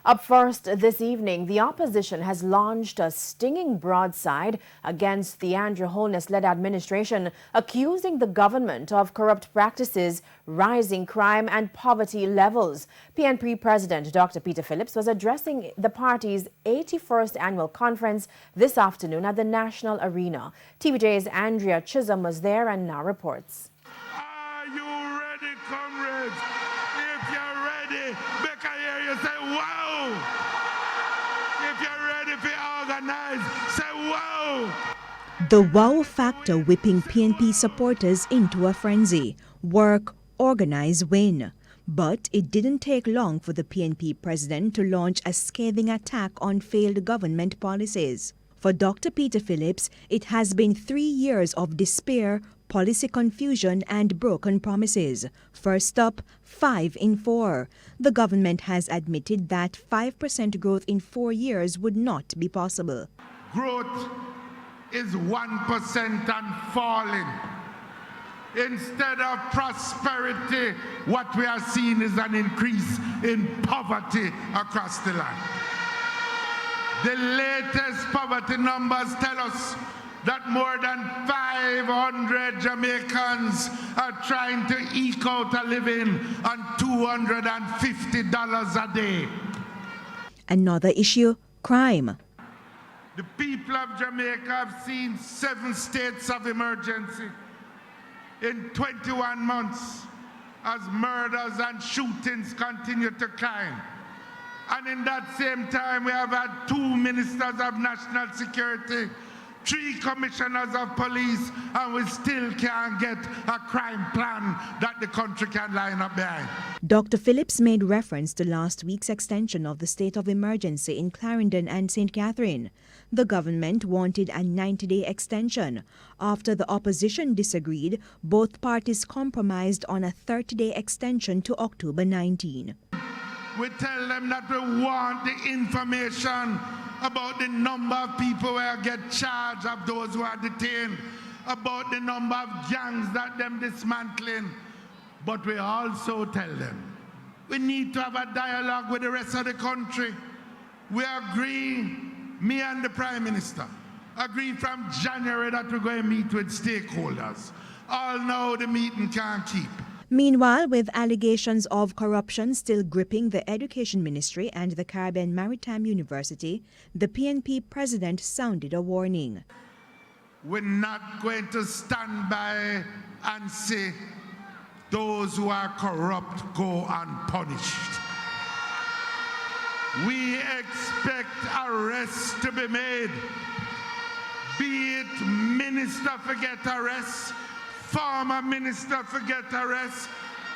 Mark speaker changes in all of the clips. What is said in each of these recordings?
Speaker 1: Up first this evening, the opposition has launched a stinging broadside against the Andrew Holness-led administration, accusing the government of corrupt practices, rising crime and poverty levels. PNP President Dr. Peter Phillips was addressing the party's 81st annual conference this afternoon at the National Arena. TVJ's Andrea Chisholm was there and now reports.
Speaker 2: Are you ready, comrades? If you're ready, make I hear you say, wow! If you're ready to organize, say, wow!
Speaker 3: The wow factor whipping PNP supporters into a frenzy. Work, organize, win. But it didn't take long for the PNP president to launch a scathing attack on failed government policies. For Dr. Peter Phillips, it has been 3 years of despair, policy confusion and broken promises. First up, 5 in 4. The government has admitted that 5% growth in 4 years would not be possible.
Speaker 2: Growth is 1% and falling. Instead of prosperity, what we are seeing is an increase in poverty across the land. The latest poverty numbers tell us that more than 500 Jamaicans are trying to eke out a living on $250 a day.
Speaker 3: Another issue, crime.
Speaker 2: The people of Jamaica have seen 7 states of emergency in 21 months as murders and shootings continue to climb. And in that same time, we have had 2 ministers of national security, 3 commissioners of police, and we still can't get a crime plan that the country can line up behind.
Speaker 3: Dr. Phillips made reference to last week's extension of the state of emergency in Clarendon and St. Catherine. The government wanted a 90-day extension. After the opposition disagreed, both parties compromised on a 30-day extension to October 19.
Speaker 2: We tell them that we want the information about the number of people who get charged of those who are detained, about the number of gangs that them dismantling. But we also tell them we need to have a dialogue with the rest of the country. We agree, me and the Prime Minister, agree from January that we're going to meet with stakeholders. All know the meeting can't keep.
Speaker 3: Meanwhile, with allegations of corruption still gripping the Education Ministry and the Caribbean Maritime University, the PNP president sounded a warning.
Speaker 2: We're not going to stand by and say those who are corrupt go unpunished. We expect arrests to be made, be it minister forget arrests, former minister to get arrest,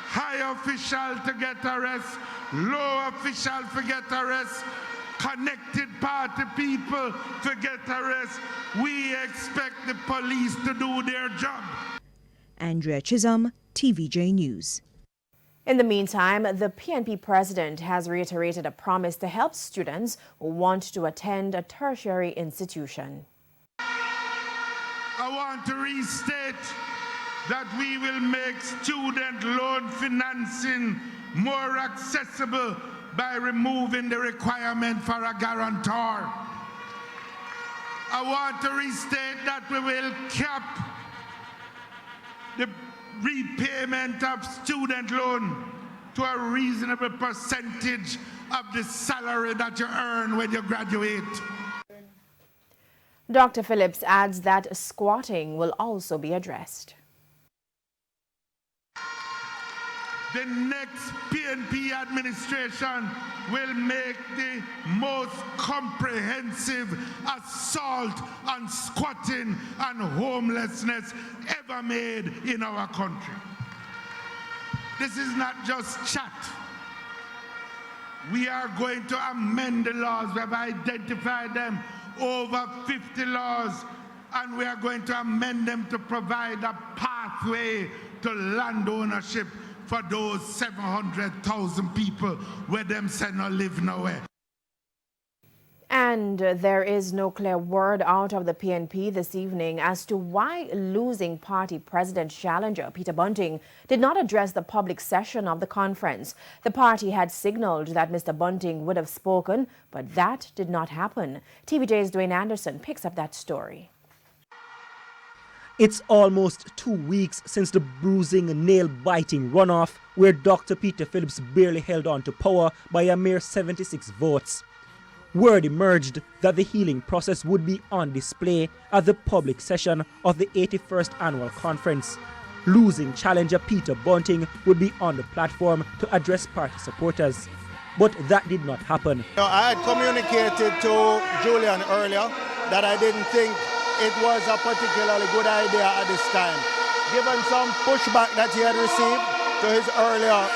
Speaker 2: high official to get arrest, low official to get arrest, connected party people to get arrest. We expect the police to do their job.
Speaker 3: Andrea Chisholm, TVJ News.
Speaker 1: In the meantime, the PNP president has reiterated a promise to help students who want to attend a tertiary institution.
Speaker 2: I want to restate that we will make student loan financing more accessible by removing the requirement for a guarantor. I want to restate that we will cap the repayment of student loan to a reasonable percentage of the salary that you earn when you graduate.
Speaker 1: Dr. Phillips adds that squatting will also be addressed.
Speaker 2: The next PNP administration will make the most comprehensive assault on squatting and homelessness ever made in our country. This is not just chat. We are going to amend the laws. We have identified them, over 50 laws, and we are going to amend them to provide a pathway to land ownership for those 700,000 people where them say no live nowhere.
Speaker 1: And there is no clear word out of the PNP this evening as to why losing party president challenger Peter Bunting did not address the public session of the conference. The party had signaled that Mr. Bunting would have spoken, but that did not happen. TVJ's Dwayne Anderson picks up that story.
Speaker 4: It's almost 2 weeks since the bruising, nail-biting runoff where Dr. Peter Phillips barely held on to power by a mere 76 votes. Word emerged that the healing process would be on display at the public session of the 81st Annual Conference. Losing challenger Peter Bunting would be on the platform to address party supporters. But that did not happen.
Speaker 5: I had communicated to Julian earlier that I didn't think it was a particularly good idea at this time, given some pushback that he had received to his earlier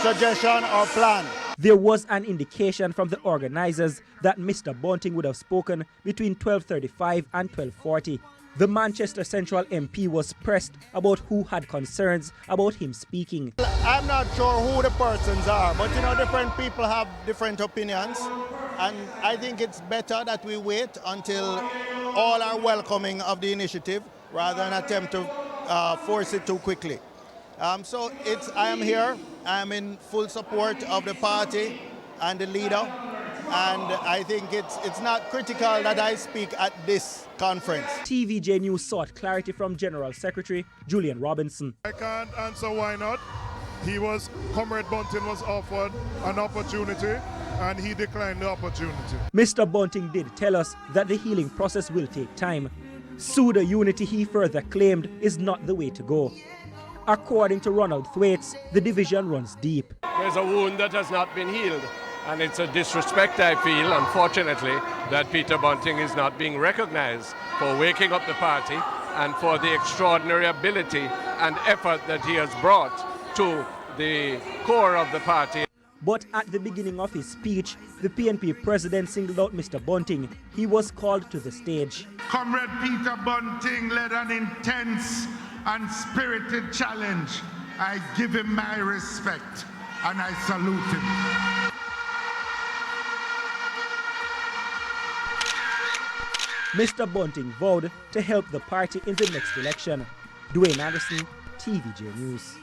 Speaker 5: suggestion or plan.
Speaker 4: There was an indication from the organizers that Mr. Bunting would have spoken between 12:35 and 12:40. The Manchester Central MP was pressed about who had concerns about him speaking.
Speaker 5: I'm not sure who the persons are, but different people have different opinions. And I think it's better that we wait until all are welcoming of the initiative rather than attempt to force it too quickly. So I am here. I am in full support of the party and the leader. And I think it's not critical that I speak at this conference.
Speaker 4: TVJ News sought clarity from General Secretary Julian Robinson.
Speaker 6: I can't answer why not. Comrade Bunting was offered an opportunity and he declined the opportunity.
Speaker 4: Mr. Bunting did tell us that the healing process will take time. Pseudo-unity, he further claimed, is not the way to go. According to Ronald Thwaites, the division runs deep.
Speaker 7: There's a wound that has not been healed. And it's a disrespect, I feel, unfortunately, that Peter Bunting is not being recognized for waking up the party and for the extraordinary ability and effort that he has brought to the core of the party.
Speaker 4: But at the beginning of his speech, the PNP president singled out Mr. Bunting. He was called to the stage.
Speaker 2: Comrade Peter Bunting led an intense and spirited challenge. I give him my respect and I salute him.
Speaker 4: Mr. Bunting vowed to help the party in the next election. Dwayne Anderson, TVJ News.